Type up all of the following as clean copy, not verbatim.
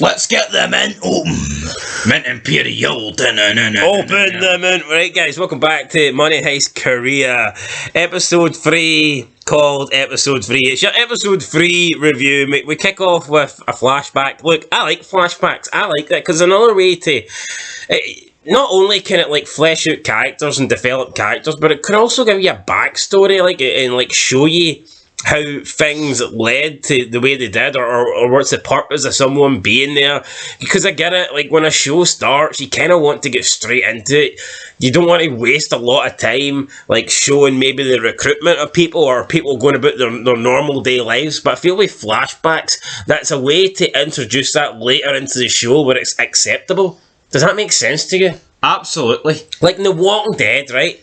Let's get them in. Mint Imperial. Open the mint. Right, guys, welcome back to Money Heist Korea. Episode 3, called Episode 3. It's your Episode 3 review. We kick off with a flashback. Look, I like flashbacks. I like that because another way to... not only can it, like, flesh out characters and develop characters, but it can also give you a backstory, like, and, like, show you how things led to the way they did, or what's the purpose of someone being there. Because I get it, like when a show starts, you kind of want to get straight into it. You don't want to waste a lot of time like showing maybe the recruitment of people or people going about their normal day lives. But I feel with flashbacks, that's a way to introduce that later into the show where it's acceptable. Does that make sense to you? Absolutely. Like in The Walking Dead, right?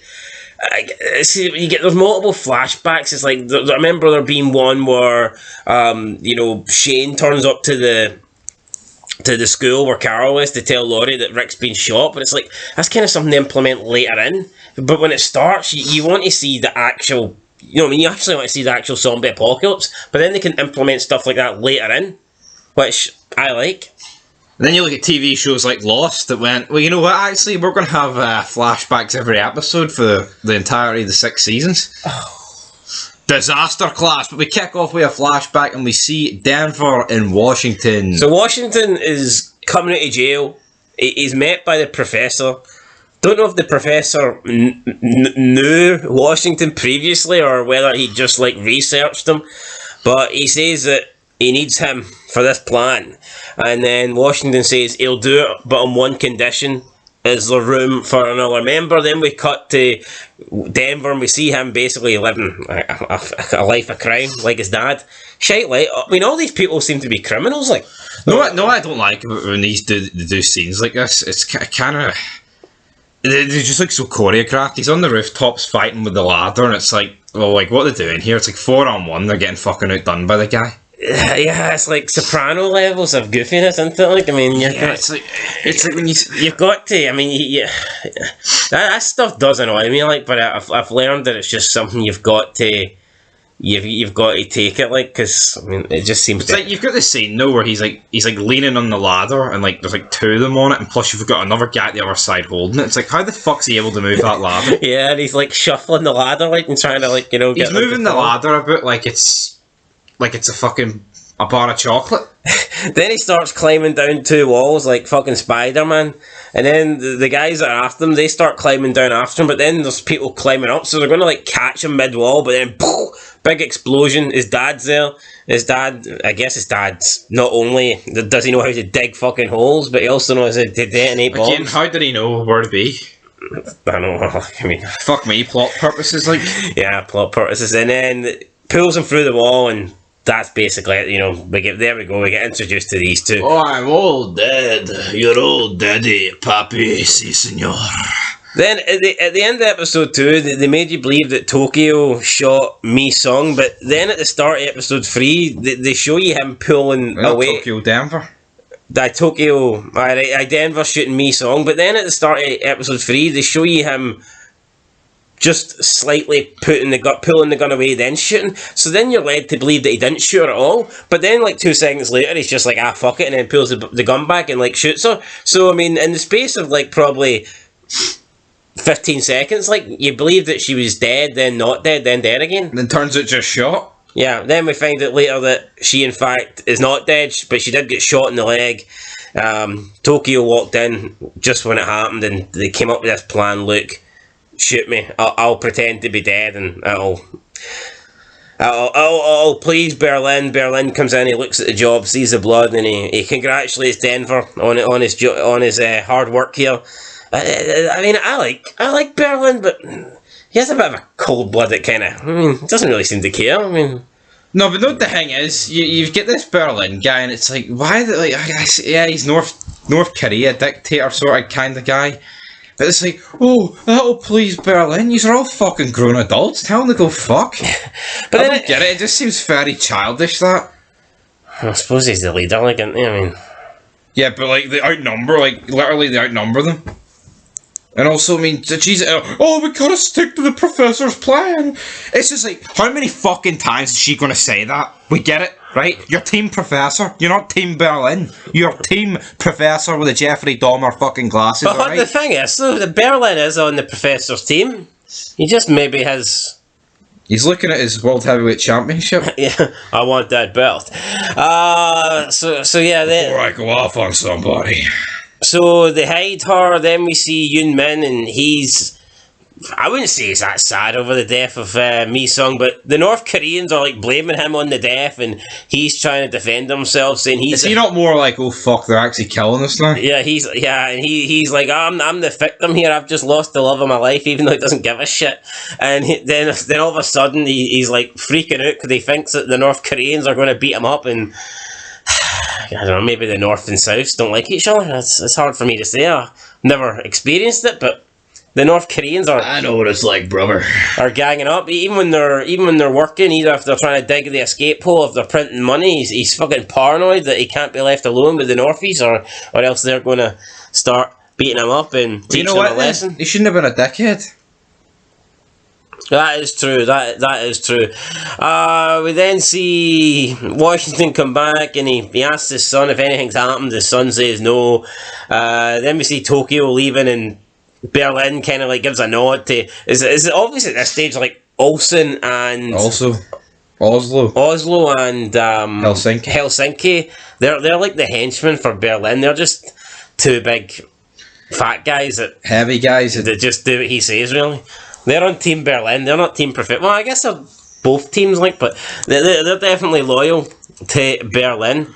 See, there's multiple flashbacks. It's like I remember there being one where Shane turns up to the school where Carol is to tell Laurie that Rick's been shot, but it's like that's kind of something to implement later in. But when it starts, you want to see the actual, you actually want to see the actual zombie apocalypse, but then they can implement stuff like that later in, which I like. And then you look at TV shows like Lost that went, well, you know what, actually, we're going to have flashbacks every episode for the entirety of the 6 seasons. Disaster class, but we kick off with a flashback and we see Denver in Washington. So Washington is coming out of jail. He's met by the professor. Don't know if the professor knew Washington previously or whether he just like researched him, but he says that he needs him for this plan. And then Washington says he'll do it, but on one condition. Is there room for another member? Then we cut to Denver and we see him basically living a life of crime, like his dad. Shite, like, I mean, all these people seem to be criminals, like. No, I don't like it when these do scenes like this. It's kind of... They just look so choreographed. He's on the rooftops fighting with the ladder and it's like, well, like, what are they doing here? It's like 4-on-1, they're getting fucking outdone by the guy. Yeah, it's like Soprano levels of goofiness, isn't it? Like, I mean, it's like when you've got to. I mean, that stuff does annoy me. Like, but I've learned that it's just something you've got to take it. Like, because I mean, it just seems. It's like you've got this scene though where he's like leaning on the ladder and like there's like 2 of them on it, and plus you've got another guy at the other side holding it. It's like, how the fuck's he able to move that ladder? Yeah, and he's like shuffling the ladder, like, and trying to like he's moving the ladder a bit like it's a bar of chocolate. Then he starts climbing down 2 walls like fucking Spider-Man. And then the guys that are after him, they start climbing down after him. But then there's people climbing up, so they're going to like catch him mid-wall. But then, poof, big explosion. His dad's there. I guess his dad's not only does he know how to dig fucking holes, but he also knows how to detonate bombs. Again, how did he know where to be? I don't know. I mean, fuck me, plot purposes, like. Yeah, plot purposes. And then pulls him through the wall and... That's basically it, we get introduced to these two. Oh, I'm all dead. You're all daddy, papi, si senor. Then at the end of episode 2, they made you believe that Tokyo shot Mi Sung, but then at the start of episode 3, they show you him pulling away. Denver. Denver shooting Mi Sung, but then at the start of episode 3, they show you him just slightly pulling the gun away, then shooting. So then you're led to believe that he didn't shoot her at all. But then, like 2 seconds later, he's just like, fuck it, and then pulls the gun back and like shoots her. So I mean, in the space of like probably 15 seconds, like you believe that she was dead, then not dead, then dead again. Then turns out just shot. Yeah. Then we find out later that she in fact is not dead, but she did get shot in the leg. Tokyo walked in just when it happened, and they came up with this plan. Look. Shoot me. I'll pretend to be dead, and I'll please Berlin. Berlin comes in. He looks at the job, sees the blood, and he congratulates Denver on his hard work here. I mean, I like Berlin, but he has a bit of a cold-blooded kind of. Doesn't really seem to care. I mean. No, but the thing is, you get this Berlin guy, and it's like, why? He's North Korea dictator sort of kind of guy. But it's like, oh, that'll please Berlin. You're all fucking grown adults. Tell them to go fuck. But I don't get it. It just seems very childish, that. I suppose he's the leader, like, isn't he? I mean... Yeah, but, like, literally they outnumber them. And also, I mean, Jesus, we gotta stick to the professor's plan. It's just like, how many fucking times is she gonna say that? We get it. right? You're Team Professor. You're not Team Berlin. You're Team Professor with the Jeffrey Dahmer fucking glasses, But alright? the thing is, though, the Berlin is on the Professor's team. He just maybe has... He's looking at his World Heavyweight Championship. Yeah, I want that belt. So yeah, Before I go off on somebody. so they hide her. Then we see Yoon Min, and he's... I wouldn't say he's that sad over the death of Mi Sung, but the North Koreans are like blaming him on the death, and he's trying to defend himself, saying he's... Is he not more like, oh fuck, they're actually killing us now? Yeah, he's like, I'm the victim here. I've just lost the love of my life, even though he doesn't give a shit. And then all of a sudden, he's like freaking out because he thinks that the North Koreans are going to beat him up, and I don't know, maybe the North and South don't like each other. It's hard for me to say. I've never experienced it, but the North Koreans I know what it's like, brother. are ganging up, even when they're working, either if they're trying to dig the escape hole, if they're printing money. He's fucking paranoid that he can't be left alone with the Northies, or else they're going to start beating him up and teach him a lesson. He shouldn't have been a dickhead. That is true. That is true. We then see Washington come back, and he asks his son if anything's happened. His son says no. Then we see Tokyo leaving, and Berlin kind of like gives a nod to... Is it obvious at this stage like Olsen and... Also, Oslo and Helsinki. They're like the henchmen for Berlin. They're just two big fat guys Heavy guys. that just do what he says, really. They're on Team Berlin. They're not Team Profit. Well, I guess they're both teams, like, but they're definitely loyal to Berlin.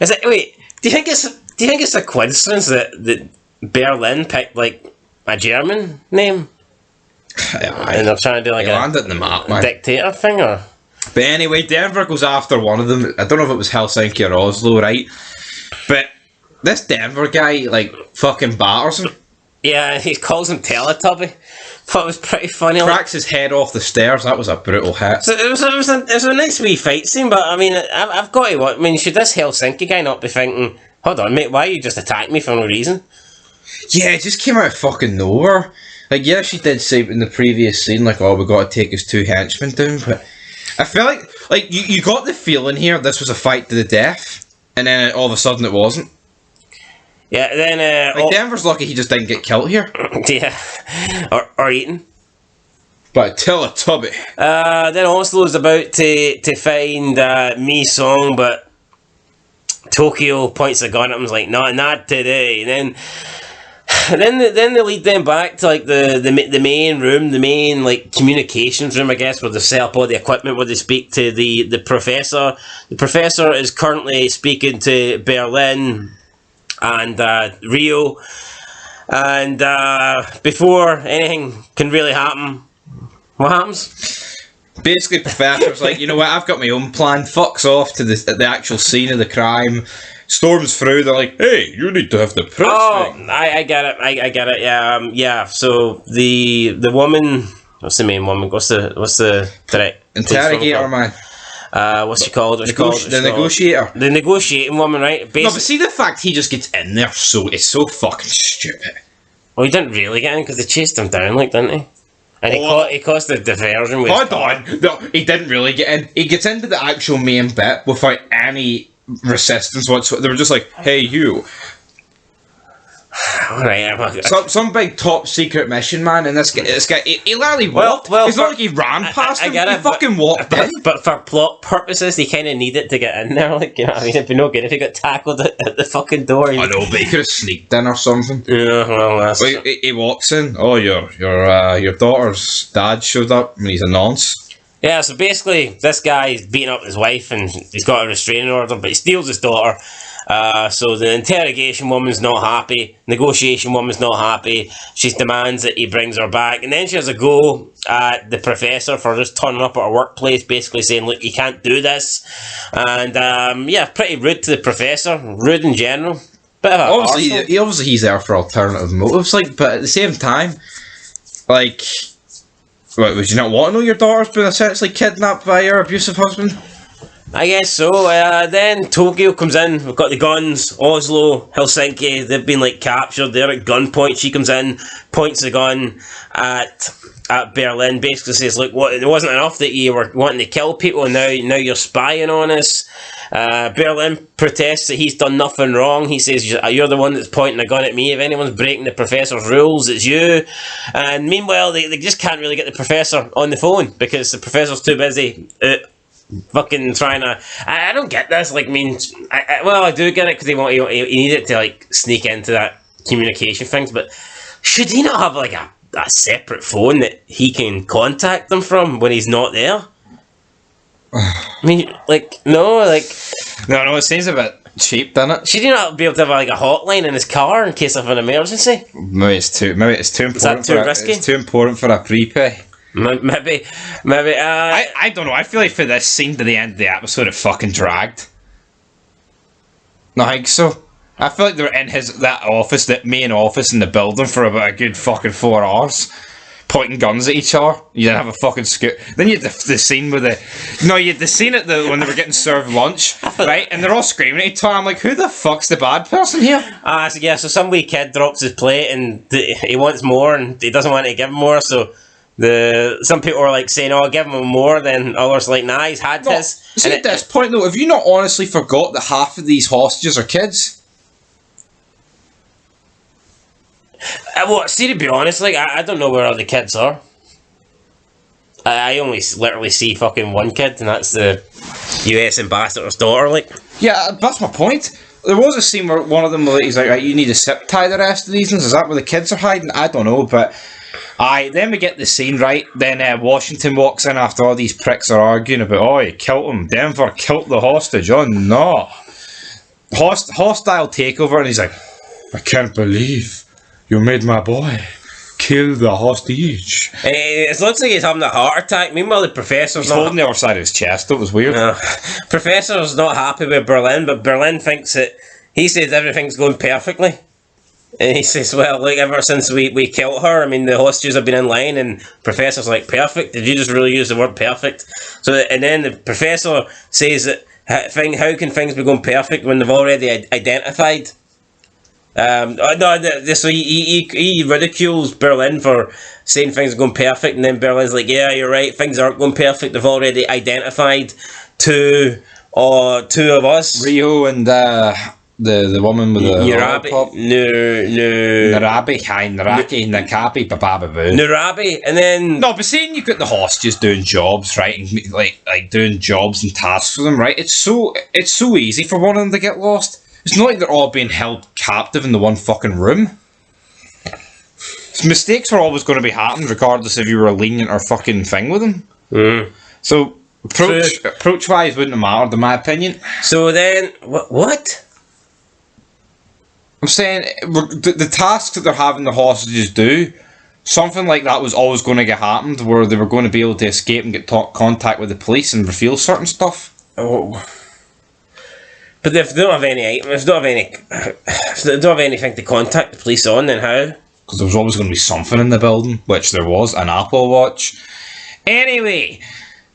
Is it? Wait, do you think it's a coincidence that Berlin picked like a German name? And they're trying to do like landed in the map, man. Dictator thing, or? But anyway, Denver goes after one of them. I don't know if it was Helsinki or Oslo, right? But this Denver guy, like, fucking batters him. Yeah, he calls him Teletubby. Thought it was pretty funny. Cracks his head off the stairs. That was a brutal hit. So it was a nice wee fight scene, but I mean, I've got to... I mean, should this Helsinki guy not be thinking, hold on, mate, why you just attacked me for no reason? Yeah, it just came out of fucking nowhere. Like, yeah, she did say in the previous scene, like, oh, we got to take his two henchmen down, but I feel like you got the feeling here this was a fight to the death, and then all of a sudden it wasn't. Yeah, then... Denver's lucky he just didn't get killed here. Yeah, or eaten. But Teletubby. Then Oslo's about to find Mi Song, but Tokyo points a gun at him and is like, not today. And then they lead them back to like the main room, the main like communications room, I guess, where they set up all the equipment, where they speak to the professor. The professor is currently speaking to Berlin and Rio, and before anything can really happen, what happens? Basically, Professor's like, you know what, I've got my own plan. Fucks off to the actual scene of the crime. Storms through. They're like, hey, you need to have the press thing. I get it. I get it. Yeah. So the woman, what's the main woman? What's the direct interrogator, man? What's she called? The negotiator. The negotiating woman, right? No, but see the fact he just gets in there, so it's so fucking stupid. Well, he didn't really get in because they chased him down, like, didn't he? And he caused the diversion with... Hold on. No, he didn't really get in. He gets into the actual main bit without any resistance whatsoever. They were just like, hey, you. Alright, some big top secret mission, man, and this guy he literally walked. Well, it's not like he ran past him. He fucking walked in. But for plot purposes, he kind of needed to get in there. Like, you know what I mean? It'd be no good if he got tackled at the fucking door. I know, but he could have sneaked in or something. Yeah, well, that's... He walks in. Oh, your daughter's dad showed up, and he's a nonce. Yeah, so basically, this guy's beating up his wife, and he's got a restraining order, but he steals his daughter. So the interrogation woman's not happy, negotiation woman's not happy. She demands that he brings her back, and then she has a go at the professor for just turning up at her workplace, basically saying, look, you can't do this. And pretty rude to the professor, rude in general. Bit of obviously he's there for alternative motives, like, but at the same time, like, what, would you not want to know your daughter's been essentially kidnapped by your abusive husband? I guess so. Then Tokyo comes in. We've got the guns. Oslo, Helsinki. They've been like captured. They're at gunpoint. She comes in, points the gun at Berlin. Basically says, "Look, what? It wasn't enough that you were wanting to kill people. Now you're spying on us." Berlin protests that he's done nothing wrong. He says, "You're the one that's pointing a gun at me. If anyone's breaking the professor's rules, it's you." And meanwhile, they just can't really get the professor on the phone because the professor's too busy. Fucking trying to. I don't get this. Like, I mean, I do get it because he needed to like sneak into that communication things. But should he not have like a separate phone that he can contact them from when he's not there? I mean, like, no, like. No, it seems a bit cheap, doesn't it? Should he not be able to have like a hotline in his car in case of an emergency? Maybe it's too important. Is that too risky? It's too important for a prepay. Maybe. I don't know. I feel like for this scene to the end of the episode, it fucking dragged. No, I think so. I feel like they're in that office, that main office in the building, for about a good fucking 4 hours, pointing guns at each other. You didn't have a fucking scoop. Then you had the scene with you had the scene at when they were getting served lunch, right? And they're all screaming at each other. I'm like, who the fuck's the bad person here? So some wee kid drops his plate and he wants more and he doesn't want to give him more, so. Some people are like saying, "Oh, give him more," then others are like, "Nah, he's had his." See, at this point though, have you not honestly forgot that half of these hostages are kids? See, to be honest, like I don't know where all the kids are. I only literally see fucking one kid, and that's the US ambassador's daughter. Like, yeah, that's my point. There was a scene where one of them, he's like, "Right, you need to zip tie the rest of these ones." Is that where the kids are hiding? I don't know, but. Then we get the scene, right? Then Washington walks in after all these pricks are arguing about, "Oh, you killed him. Denver killed the hostage." Oh, no. Hostile takeover, and he's like, "I can't believe you made my boy kill the hostage." It looks like he's having a heart attack. Meanwhile, the professor's holding the other side of his chest. It was weird. Professor's not happy with Berlin, but Berlin thinks that he says everything's going perfectly. And he says, "Well, like, ever since we killed her, I mean, the hostages have been in line," and Professor's like, "Perfect? Did you just really use the word perfect?" So, and then the Professor says that, how can things be going perfect when they've already identified? So he ridicules Berlin for saying things are going perfect, and then Berlin's like, "Yeah, you're right, things aren't going perfect. They've already identified two of us. Rio and, the woman with the Narabi, Narabi, and then no, but saying you've got the hostages doing jobs, right, and like doing jobs and tasks for them, right? It's so easy for one of them to get lost. It's not like they're all being held captive in the one fucking room. Mistakes are always going to be happening, regardless if you were a lenient or fucking thing with them. So approach wise wouldn't have mattered, in my opinion. So then what? I'm saying the tasks that they're having the hostages do, something like that was always going to get happened, where they were going to be able to escape and get contact with the police and reveal certain stuff. Oh, but if they don't have any items, if they don't have anything to contact the police on, then how? Because there was always going to be something in the building, which there was, an Apple Watch. Anyway.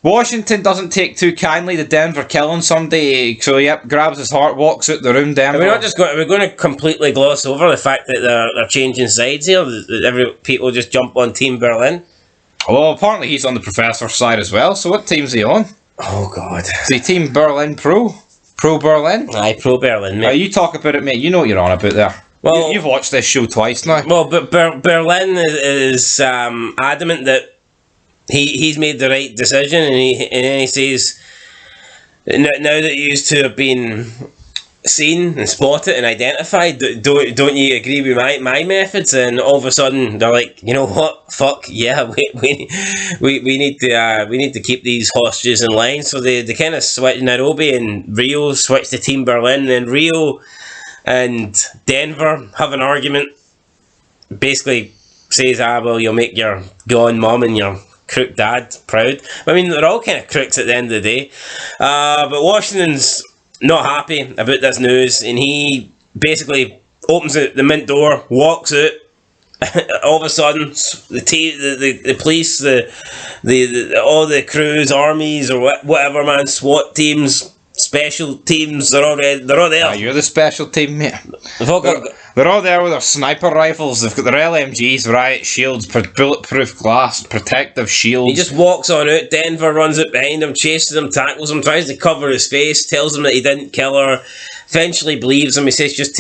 Washington doesn't take too kindly to Denver killing somebody, so grabs his heart, walks out the room. Denver. We're going to completely gloss over the fact that they're changing sides here. People just jump on Team Berlin. Oh, apparently he's on the professor's side as well. So what team's he on? Oh God, is he Team Berlin Pro Berlin? Aye, Pro Berlin, mate. You talk about it, mate. You know what you're on about there. Well, you've watched this show twice now. Well, but Berlin is adamant that. He's made the right decision, and he says, now that you two have been seen and spotted and identified, don't you agree with my methods? And all of a sudden they're like, you know what? Fuck yeah, we need to keep these hostages in line. So they kind of switch. Nairobi and Rio switch to Team Berlin, and then Rio and Denver have an argument. Basically says, well, you'll make your gone mum and your crook dad proud. I mean, they're all kind of crooks at the end of the day. But Washington's not happy about this news, and he basically opens the mint door, walks out, all of a sudden, the police, the all the crews, armies, or whatever, man, SWAT teams, special teams, they're all there. Ah, you're the special team, mate. They're, They're all there with their sniper rifles. They've got their LMGs, riot shields, bulletproof glass, protective shields. he just walks on out. Denver runs out behind him, chases him, tackles him, tries to cover his face, tells him that he didn't kill her. Eventually believes him. He says, just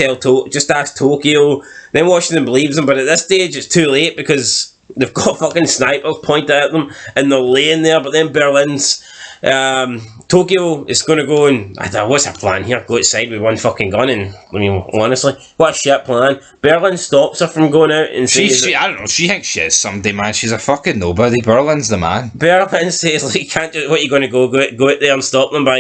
ask Tokyo. Then Washington believes him, but at this stage it's too late because they've got fucking snipers pointed at them and they're laying there. But then Berlin's Tokyo is going to go and I don't know, what's her plan here? Go outside with one fucking gun and I mean honestly, what a shit plan. Berlin stops her from going out and says, I don't know. She thinks she is somebody, man. She's a fucking nobody. Berlin's the man. Berlin says, like, you can't just, what are you going to go out there and stop them go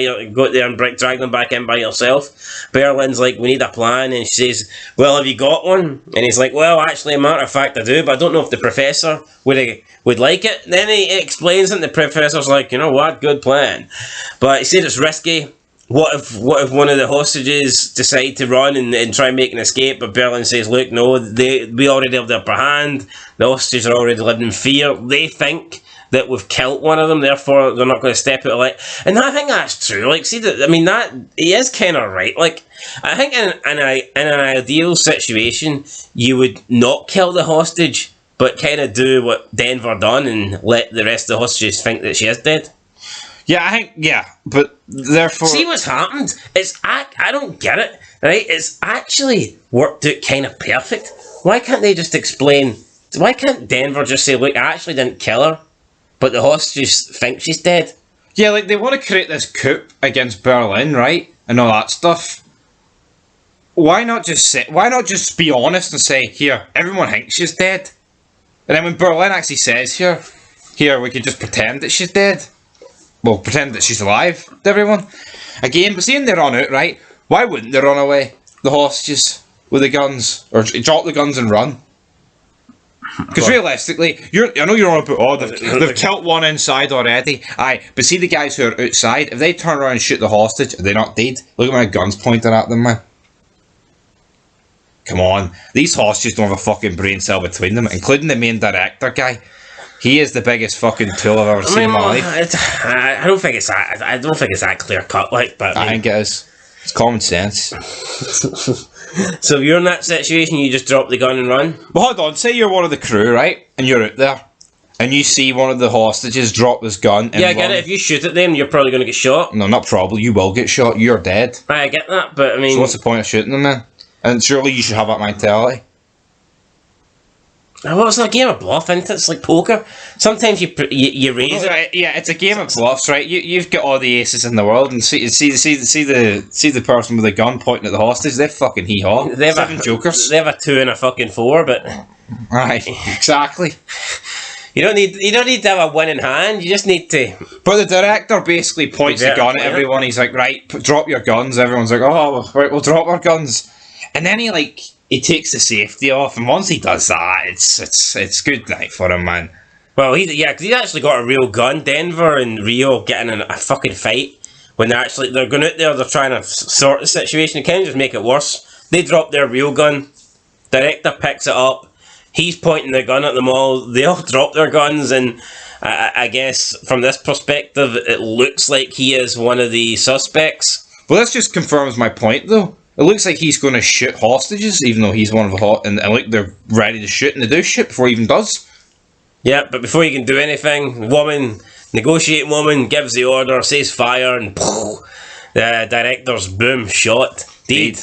out there and drag them back in by yourself? Berlin's like, we need a plan, and she says, well, have you got one? And he's like, well, actually, a matter of fact, I do, but I don't know if the professor would like it. And then he explains it, and the professor's like, you know what, good plan. But he said it's risky. What if one of the hostages decide to run and try and make an escape? But Berlin says, look, no, we already have the upper hand. The hostages are already living in fear. They think that we've killed one of them, therefore they're not going to step out of light. And I think that's true. Like, see, that I mean, that he is kind of right. Like, I think in an ideal situation, you would not kill the hostage, but kind of do what Denver done and let the rest of the hostages think that she is dead. Yeah, I think, yeah, but therefore... See what's happened? I don't get it, right? It's actually worked out kind of perfect. Why can't they just explain... Why can't Denver just say, look, I actually didn't kill her, but the hostages think she's dead? Yeah, like, they want to create this coup against Berlin, right? And all that stuff. Why not just be honest and say, here, everyone thinks she's dead? And then when Berlin actually says, here, we could just pretend that she's dead. Well, pretend that she's alive to everyone. Again, but seeing they run out, right? Why wouldn't they run away? The hostages with the guns. Or drop the guns and run. Because realistically, I know you're on about, they've killed one inside already. Aye, but see the guys who are outside, if they turn around and shoot the hostage, are they not dead? Look at my guns pointed at them, man. Come on. These hostages don't have a fucking brain cell between them, including the main director guy. He is the biggest fucking tool I've ever seen in my life. I don't think it's that clear cut, like. But I think it is. It's common sense. So if you're in that situation, you just drop the gun and run. Well, hold on. Say you're one of the crew, right? And you're out there, and you see one of the hostages drop his gun. And I get it. If you shoot at them, you're probably going to get shot. No, not probably. You will get shot. You're dead. I get that, but I mean, so what's the point of shooting them then? And surely you should have that mentality. Well, it's a game of bluff, isn't it? It's like poker. Sometimes you raise it. Yeah, it's a game of bluffs, right? You've got all the aces in the world, and see the person with the gun pointing at the hostage. They're fucking hee-haw. They have 7 jokers. They have a 2 and a fucking 4, but right, exactly. You don't need to have a winning hand. You just need to. But the director basically points the gun at everyone. He's like, right, drop your guns. Everyone's like, oh, right, we'll drop our guns. And then he takes the safety off, and once he does that, it's good night for him, man. Well, because he's actually got a real gun. Denver and Rio getting in a fucking fight when they're going out there. They're trying to sort the situation. They can't just make it worse. They drop their real gun. Director picks it up. He's pointing the gun at them all. They all drop their guns, and I guess from this perspective, it looks like he is one of the suspects. Well, this just confirms my point, though. It looks like he's going to shoot hostages, even though he's one of the and look, they're ready to shoot, and they do shoot before he even does. Yeah, but before he can do anything, negotiating woman gives the order, says fire, and the director's boom, shot, dead,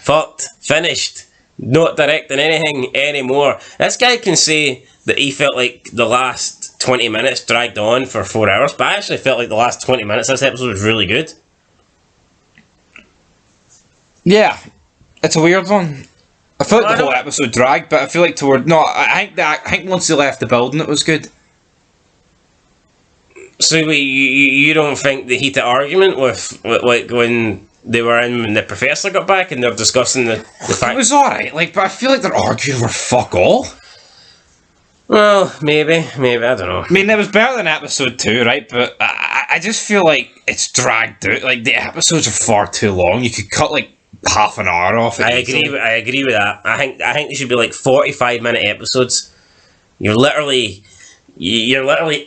fucked, finished, not directing anything anymore. This guy can say that he felt like the last 20 minutes dragged on for 4 hours, but I actually felt like the last 20 minutes of this episode was really good. Yeah, it's a weird one. I feel like the whole episode dragged, but I feel like I think once they left the building, it was good. So you don't think the heated argument with like when they were in when the professor got back and they're discussing the fact it was alright, but I feel like they're arguing over fuck all. Well, maybe I don't know. I mean, it was better than episode 2, right? But I just feel like it's dragged out. Like the episodes are far too long. You could cut half an hour off it. I agree with that. I think they should be like 45-minute episodes. You're literally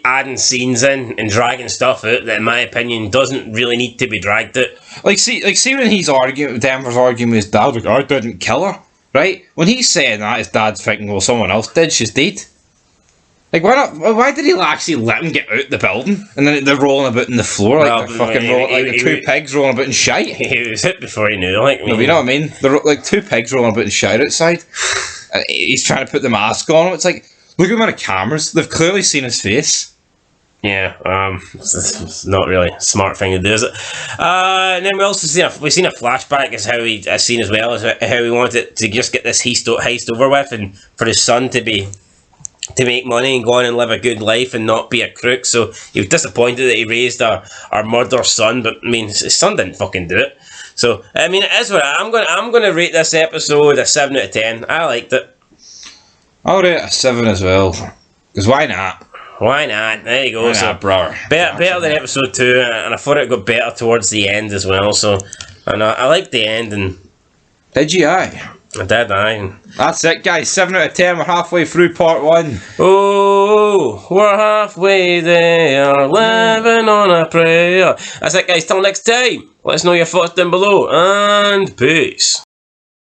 adding scenes in and dragging stuff out that, in my opinion, doesn't really need to be dragged out. See when he's arguing, Denver's arguing with his dad, like, I didn't kill her, right? When he's saying that, his dad's thinking, well, someone else did, she's dead. Like, why did he actually let him get out the building? And then they're rolling about in the floor, like the two pigs rolling about in shite. He was hit before he knew, like, no, you know what I mean? They're like two pigs rolling about in shite outside. And he's trying to put the mask on him. It's like, look at him on the cameras. They've clearly seen his face. Yeah, it's not really a smart thing to do, is it? And then we've seen a flashback as how as seen as well as how he wanted to just get this heist over with, and for his son to make money and go on and live a good life and not be a crook. So he was disappointed that he raised our murdered son, but I mean his son didn't fucking do it. So I mean, it is what I'm gonna rate this episode a 7 out of 10. I liked it. I'll rate it a 7 as well. Because why not? Why not? There you go. Why not, brother? Better than episode 2, and I thought it got better towards the end as well. So, and I liked the end. And did you? Aye. I did. Aye. That's it, guys. 7 out of 10. We're halfway through part 1. Oh, we're halfway there, living on a prayer. That's it, guys. Till next time. Let us know your thoughts down below, and peace.